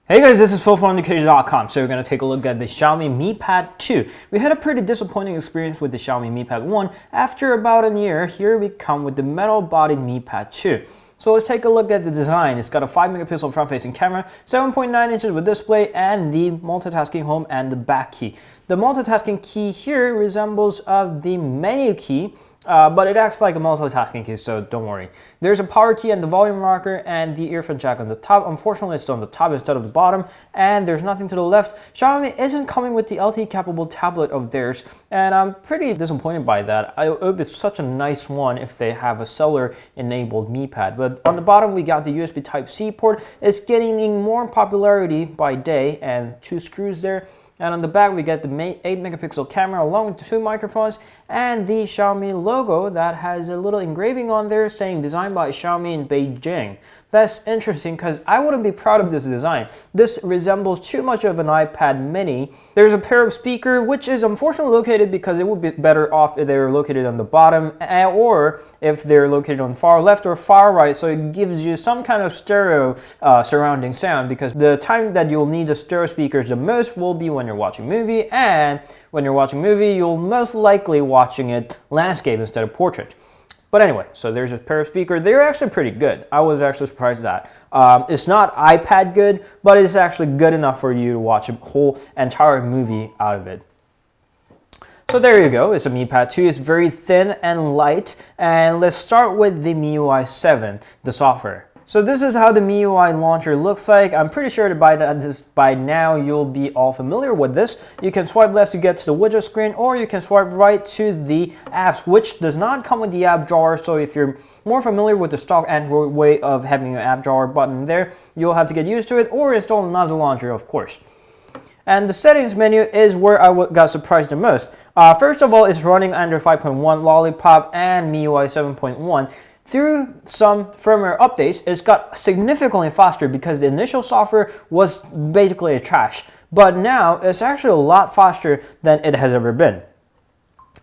Hey guys, this is Phil from Education.com. So we're going to take a look at the Xiaomi Mi Pad 2. We had a pretty disappointing experience with the Xiaomi Mi Pad 1. After about a year, here we come with the metal-bodied Mi Pad 2. So let's take a look at the design. It's got a 5-megapixel front-facing camera, 7.9 inches with display, and the multitasking home and the back key. The multitasking key here resembles the menu key, but it acts like a multitasking key, so don't worry. There's a power key and the volume rocker and the earphone jack on the top. Unfortunately, it's on the top instead of the bottom, and there's nothing to the left. Xiaomi isn't coming with the LTE-capable tablet of theirs, and I'm pretty disappointed by that. I hope it's such a nice one if they have a cellular-enabled Mi Pad. But on the bottom, we got the USB Type-C port. It's gaining more popularity by day, and 2 screws there. And on the back, we get the 8-megapixel camera along with 2 microphones and the Xiaomi logo that has a little engraving on there saying designed by Xiaomi in Beijing. That's interesting because I wouldn't be proud of this design. This resembles too much of an iPad mini. There's a pair of speakers, which is unfortunately located because it would be better off if they were located on the bottom or if they're located on far left or far right, so it gives you some kind of stereo surrounding sound, because the time that you'll need the stereo speakers the most will be when you're watching a movie, and when you're watching a movie, you'll most likely watching it landscape instead of portrait. But anyway, so there's a pair of speakers. They're actually pretty good. I was actually surprised at that. It's not iPad good, but it's actually good enough for you to watch a whole entire movie out of it. So there you go. It's a Mi Pad 2. It's very thin and light. And let's start with the MIUI 7, the software. So this is how the MIUI launcher looks like. I'm pretty sure that by now you'll be all familiar with this. You can swipe left to get to the widget screen, or you can swipe right to the apps, which does not come with the app drawer. So if you're more familiar with the stock Android way of having an app drawer button there, you'll have to get used to it or install another launcher, of course. And the settings menu is where I got surprised the most. First of all, it's running Android 5.1 Lollipop and MIUI 7.1. Through some firmware updates, it's got significantly faster because the initial software was basically a trash. But now it's actually a lot faster than it has ever been.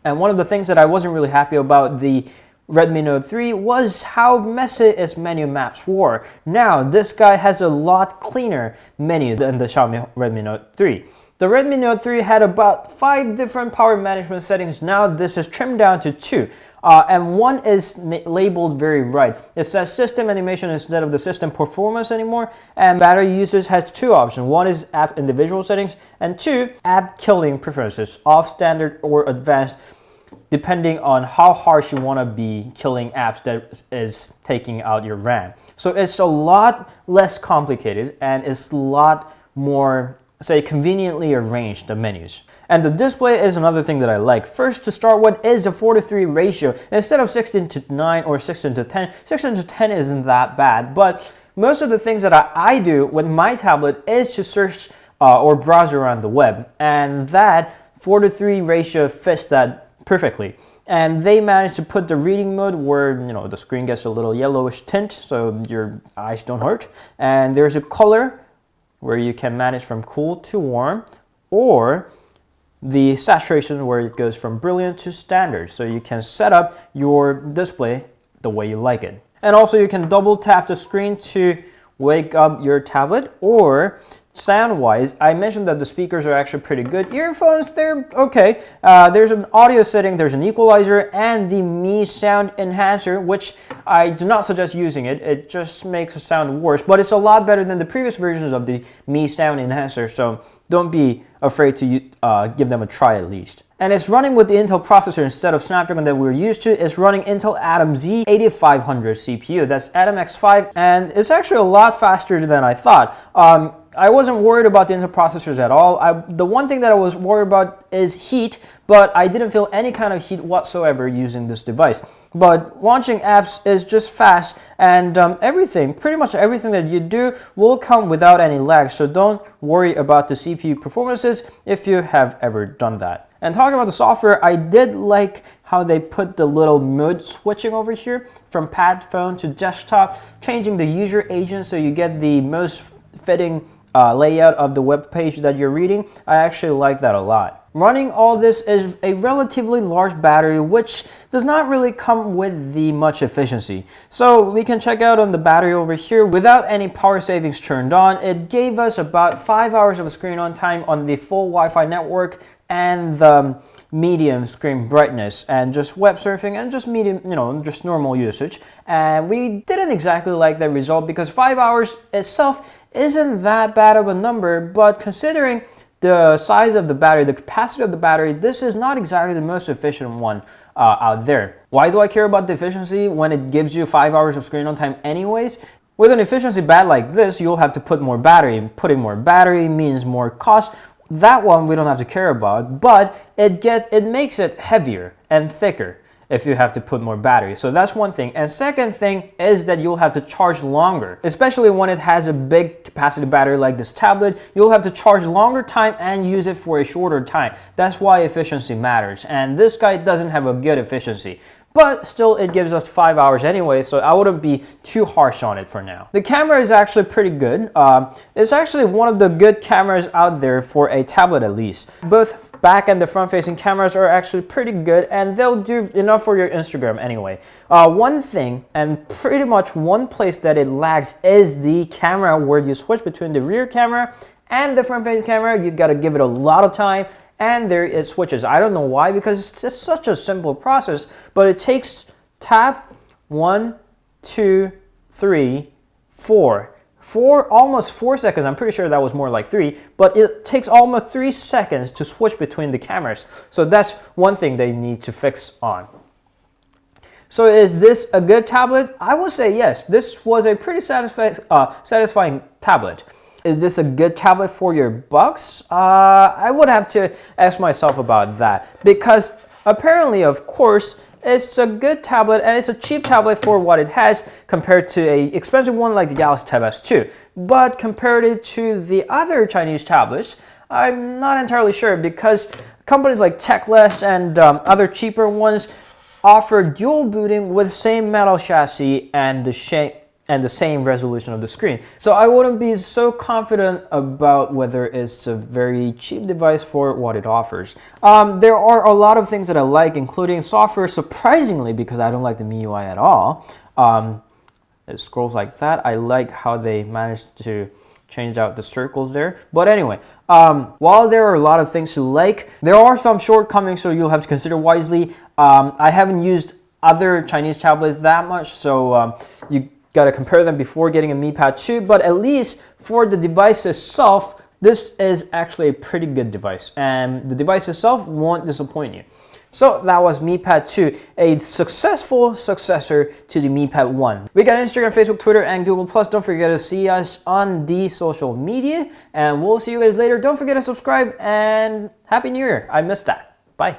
And one of the things that I wasn't really happy about the Redmi Note 3 was how messy its menu maps were. Now this guy has a lot cleaner menu than the Xiaomi Redmi Note 3. The Redmi Note 3 had about 5 different power management settings. Now this is trimmed down to 2. And one is labeled very right. It says system animation instead of the system performance anymore. And battery usage has 2 options. One is app individual settings, and 2, app killing preferences, off, standard, or advanced, depending on how harsh you want to be killing apps that is taking out your RAM. So it's a lot less complicated, and it's a lot more, say, conveniently arranged, the menus. And the display is another thing that I like. First, to start with, is a 4:3 ratio. Instead of 16:9 or 16:10, 16:10 isn't that bad, but most of the things that I do with my tablet is to search or browse around the web, and that 4:3 ratio fits that perfectly. And they managed to put the reading mode where, the screen gets a little yellowish tint so your eyes don't hurt. And there's a color where you can manage from cool to warm, or the saturation where it goes from brilliant to standard. So you can set up your display the way you like it. And also you can double tap the screen to wake up your tablet, or sound-wise, I mentioned that the speakers are actually pretty good. Earphones, they're okay. There's an audio setting, there's an equalizer, and the Mi Sound Enhancer, which I do not suggest using it. It just makes the sound worse, but it's a lot better than the previous versions of the Mi Sound Enhancer, so don't be afraid to give them a try at least. And it's running with the Intel processor instead of Snapdragon that we're used to. It's running Intel Atom Z8500 CPU. That's Atom X5, and it's actually a lot faster than I thought. I wasn't worried about the Intel processors at all. The one thing that I was worried about is heat, but I didn't feel any kind of heat whatsoever using this device. But launching apps is just fast, and pretty much everything that you do will come without any lag, so don't worry about the CPU performances if you have ever done that. And talking about the software, I did like how they put the little mode switching over here from pad phone to desktop, changing the user agent so you get the most fitting layout of the web page that you're reading. I actually like that a lot. Running all this is a relatively large battery, which does not really come with the much efficiency. So we can check out on the battery over here. Without any power savings turned on, it gave us about 5 hours of screen on time on the full Wi-Fi network and the medium screen brightness, and just web surfing and just medium, just normal usage. And we didn't exactly like that result because 5 hours itself isn't that bad of a number, but considering the size of the battery, the capacity of the battery, this is not exactly the most efficient one out there. Why do I care about the efficiency when it gives you 5 hours of screen on time anyways? With an efficiency bad like this, you'll have to put more battery. Putting more battery means more cost. That one we don't have to care about, but it makes it heavier and thicker if you have to put more battery. So that's one thing. And second thing is that you'll have to charge longer, especially when it has a big capacity battery like this tablet. You'll have to charge longer time and use it for a shorter time. That's why efficiency matters. And this guy doesn't have a good efficiency. But still, it gives us 5 hours anyway, so I wouldn't be too harsh on it for now. The camera is actually pretty good. It's actually one of the good cameras out there for a tablet at least. Both back and the front-facing cameras are actually pretty good, and they'll do enough for your Instagram anyway. One thing, and pretty much one place that it lags, is the camera where you switch between the rear camera and the front-facing camera. You gotta give it a lot of time. And there it switches. I don't know why, because it's just such a simple process, but it takes tap 1, 2, 3, 4. Almost 4 seconds. I'm pretty sure that was more like 3, but it takes almost 3 seconds to switch between the cameras. So that's one thing they need to fix on. So is this a good tablet? I would say yes. This was a pretty satisfying tablet. Is this a good tablet for your bucks? I would have to ask myself about that, because apparently, of course, it's a good tablet and it's a cheap tablet for what it has compared to an expensive one like the Galaxy Tab S2. But compared it to the other Chinese tablets, I'm not entirely sure, because companies like Techless and other cheaper ones offer dual booting with same metal chassis and the same resolution of the screen. So I wouldn't be so confident about whether it's a very cheap device for what it offers. There are a lot of things that I like, including software, surprisingly, because I don't like the MIUI at all. It scrolls like that. I like how they managed to change out the circles there. But anyway, while there are a lot of things to like, there are some shortcomings, so you'll have to consider wisely. I haven't used other Chinese tablets that much, so you gotta compare them before getting a Mi Pad 2, but at least for the device itself, this is actually a pretty good device, and the device itself won't disappoint you. So that was Mi Pad 2, a successful successor to the Mi Pad 1. We got Instagram, Facebook, Twitter, and Google+. Don't forget to see us on the social media, and we'll see you guys later. Don't forget to subscribe, and Happy New Year. I missed that. Bye.